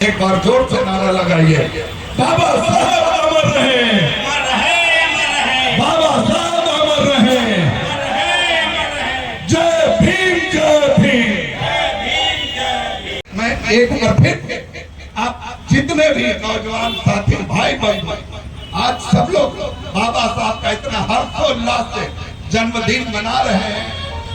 एक बार जोर से नारा लगाइए, बाबा साहब अमर रहे, बाबा साहब अमर रहे, जय भीम जय भीम। मैं एक बार फिर आप जितने भी नौजवान साथी भाई बहन आज सब लोग बाबा साहब का इतना हर्षोल्लास से जन्मदिन मना रहे हैं,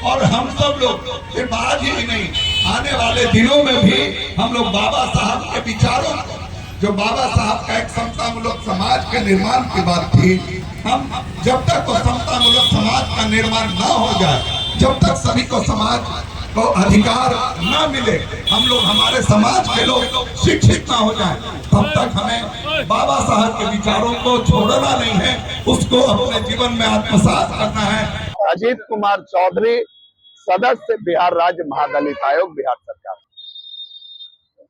और हम सब लोग सिर्फ आज ही नहीं, आने वाले दिनों में भी हम लोग बाबा साहब के विचारों को, जो बाबा साहब का एक समतामूलक समाज के निर्माण की बात थी, हम जब तक वो समतामूलक समाज का निर्माण ना हो जाए, जब तक सभी को समाज को अधिकार ना मिले, हम लोग हमारे समाज के लोग शिक्षित ना हो जाए, तब तक हमें बाबा साहब के विचारों को छोड़ना नहीं है, उसको अपने जीवन में आत्मसात करना है। अजीत कुमार चौधरी, सदस्य बिहार राज्य महादलित आयोग, बिहार सरकार।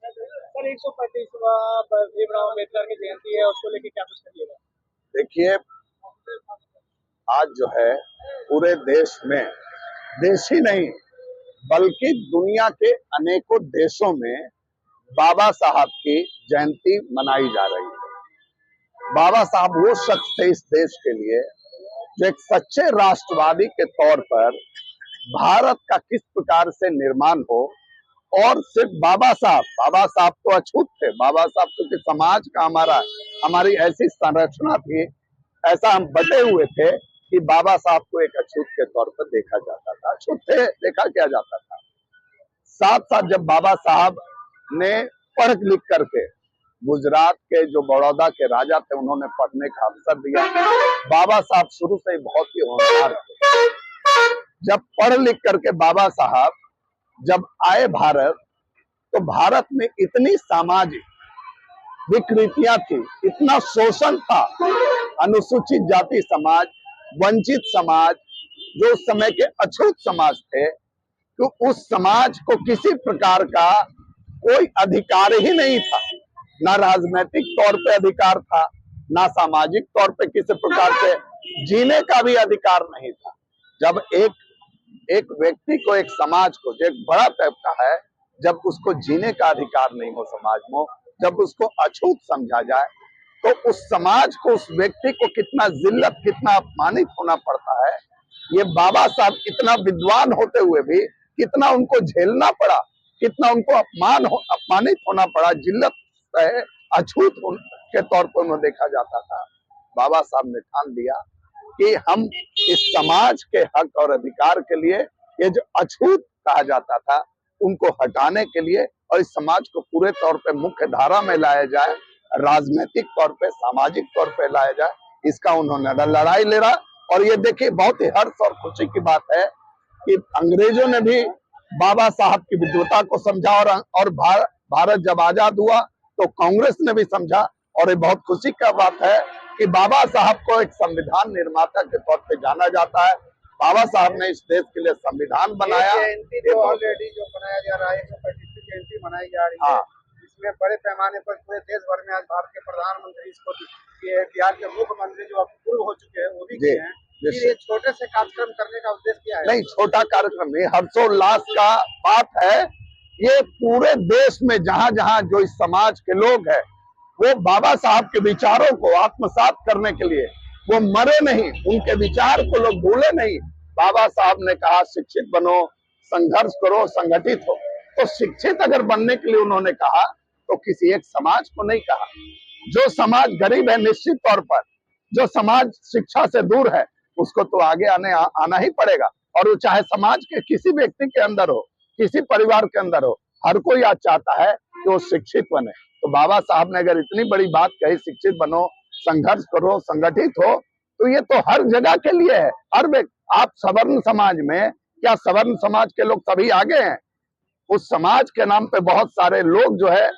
सर 135वां भीमराव अम्बेडकर की जयंती है, उसको लेके क्या कुछ करिएगा? देखिए, आज जो है पूरे देश में, देश ही नहीं बल्कि दुनिया के अनेकों देशों में बाबा साहब की जयंती मनाई जा रही है। बाबा साहब वो शख्स थे इस देश के लिए जो एक सच्चे राष्ट्रवादी के तौर पर भारत का किस प्रकार से निर्माण हो, और सिर्फ बाबा साहब तो अछूत थे। बाबा साहब क्योंकि समाज का हमारी ऐसी संरचना थी, ऐसा हम बटे हुए थे कि बाबा साहब को एक अछूत के तौर पर देखा जाता था, अछूत थे, देखा क्या जाता था। साथ साथ जब बाबा साहब ने पढ़ लिख करके, गुजरात के जो बड़ौदा के राजा थे, उन्होंने पढ़ने का अवसर दिया। बाबा साहब शुरू से ही बहुत ही होनहार थे। जब पढ़ लिख करके बाबा साहब जब आए भारत, तो भारत में इतनी सामाजिक विकृतियां थी, इतना शोषण था, अनुसूचित जाति समाज, वंचित समाज, जो उस समय के अछूत समाज थे, तो उस समाज को किसी प्रकार का कोई अधिकार ही नहीं था, ना राजनीतिक तौर पे अधिकार था, ना सामाजिक तौर पे किसी प्रकार से जीने का भी अधिकार नहीं था। जब एक व्यक्ति को, एक समाज को, जो एक बड़ा तबका है, जब उसको जीने का अधिकार नहीं हो समाज में, जब उसको अछूत समझा जाए, तो उस समाज को, उस व्यक्ति को कितना जिल्लत, कितना अपमानित होना पड़ता है। ये बाबा साहब इतना विद्वान होते हुए भी कितना उनको झेलना पड़ा, कितना उनको अपमानित होना पड़ा, जिल्लत है, अछूत के तौर पर उन्हें देखा जाता था। बाबा साहब ने ठान लिया कि हम इस समाज के हक और अधिकार के लिए, ये जो अछूत कहा जाता था, उनको हटाने के लिए, और इस समाज को पूरे तौर पे मुख्य धारा में लाया जाए, राजनीतिक तौर पे, सामाजिक तौर पे लाया जाए, इसका उन्होंने लड़ाई लड़ा। और ये देखिए, बहुत ही हर्ष और खुशी की बात है कि अंग्रेजों ने भी बाबा साहब की विद्वता को समझा, और भारत जब आजाद हुआ तो कांग्रेस ने भी समझा। और ये बहुत खुशी का बात है कि बाबा साहब को एक संविधान निर्माता के तौर पे जाना जाता है। बाबा साहब ने इस देश के लिए संविधान बनाया। ऑलरेडी जो बनाया जा रहा है, 135वीं जयंती मनाई जा रही है, इसमें बड़े पैमाने पर पूरे देश भर में आज भारत के प्रधानमंत्री इसको, बिहार के मुख्यमंत्री जो पूर्व हो चुके हैं वो भी किए हैं। ये छोटे से कार्यक्रम करने का उद्देश्य क्या है? नहीं, छोटा कार्यक्रम, ये हर्षोल्लास का बात है। ये पूरे देश में जहां जहां जो इस समाज के लोग हैं, वो बाबा साहब के विचारों को आत्मसात करने के लिए वो मरे नहीं, उनके विचार को लोग भूले नहीं। बाबा साहब ने कहा, शिक्षित बनो, संघर्ष करो, संगठित हो। तो शिक्षित अगर बनने के लिए उन्होंने कहा, तो किसी एक समाज को नहीं कहा। जो समाज गरीब है, निश्चित तौर पर जो समाज शिक्षा से दूर है, उसको तो आगे आना ही पड़ेगा। और वो चाहे समाज के किसी व्यक्ति के अंदर हो, किसी परिवार के अंदर हो, हर कोई आज चाहता है कि वो शिक्षित बने। तो बाबा साहब ने अगर इतनी बड़ी बात कही, शिक्षित बनो, संघर्ष करो, संगठित हो, तो ये तो हर जगह के लिए है, हर व्यक्ति। आप सवर्ण समाज में, क्या सवर्ण समाज के लोग सभी आगे हैं? उस समाज के नाम पे बहुत सारे लोग जो है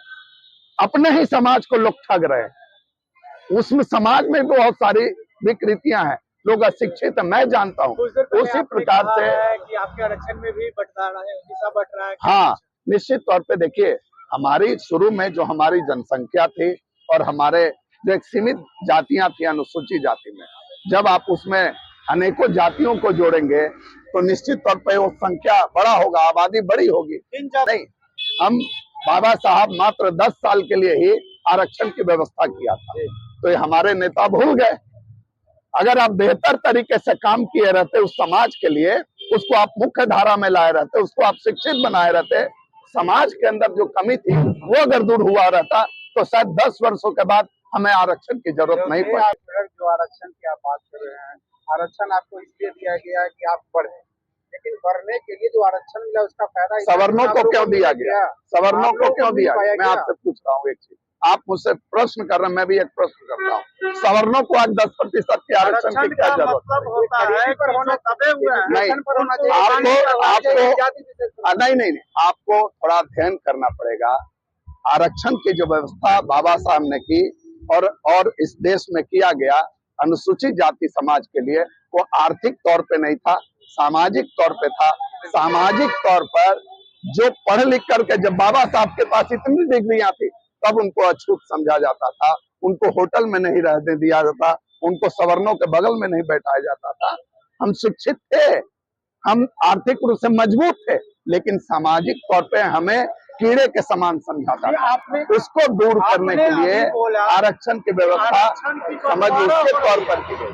अपने ही समाज को लोग ठग रहे हैं। उसमें समाज में बहुत सारी विकृतियां हैं, लोग अशिक्षित, मैं जानता हूँ। उसी प्रकार से कि आपके आरक्षण में भी बढ़ रहा है। हाँ, निश्चित तौर पे देखिए, हमारी शुरू में जो हमारी जनसंख्या थी, और हमारे जो एक सीमित जातियां थी अनुसूचित जाति में, जब आप उसमें अनेकों जातियों को जोड़ेंगे, तो निश्चित तौर पे वो संख्या बड़ा होगा, आबादी बड़ी होगी। नहीं, हम बाबा साहब मात्र 10 साल के लिए ही आरक्षण की व्यवस्था किया था। तो ये हमारे नेता भूल गए। अगर आप बेहतर तरीके से काम किए रहते उस समाज के लिए, उसको आप मुख्य धारा में लाए रहते, उसको आप शिक्षित बनाए रहते, समाज के अंदर जो कमी थी वो अगर दूर हुआ रहता तो शायद 10 वर्षों के बाद हमें आरक्षण की जरूरत नहीं पड़ती। जो आरक्षण की आप बात कर रहे हैं, आरक्षण आपको इसलिए दिया गया है कि आप बढ़े, लेकिन बढ़ने के लिए जो आरक्षण मिला उसका फायदा सवर्णों को क्यों दिया गया? सवर्णों को क्यों दिया गया? मैं आपसे पूछ रहा हूँ एक चीज, आप मुझसे प्रश्न कर रहे हैं, मैं भी एक प्रश्न करता हूँ। सवर्णों को आज 10% के आरक्षण की क्या जरूरत है? नहीं, आपको थोड़ा अध्ययन करना पड़ेगा। आरक्षण की जो व्यवस्था बाबा साहब ने की और इस देश में किया गया अनुसूचित जाति समाज के लिए, वो आर्थिक तौर पे नहीं था, सामाजिक तौर पे था। सामाजिक तौर पर जो पढ़ लिख करके, जब बाबा साहब के पास इतनी डिग्रियां थी तब उनको अछूत समझा जाता था, उनको होटल में नहीं रहने दिया जाता, उनको सवर्णों के बगल में नहीं बैठाया जाता था। हम शिक्षित थे, हम आर्थिक रूप से मजबूत थे, लेकिन सामाजिक तौर पे हमें कीड़े के समान समझाता था। उसको दूर करने के लिए आरक्षण की व्यवस्था समझ उसके तौर पर की गई।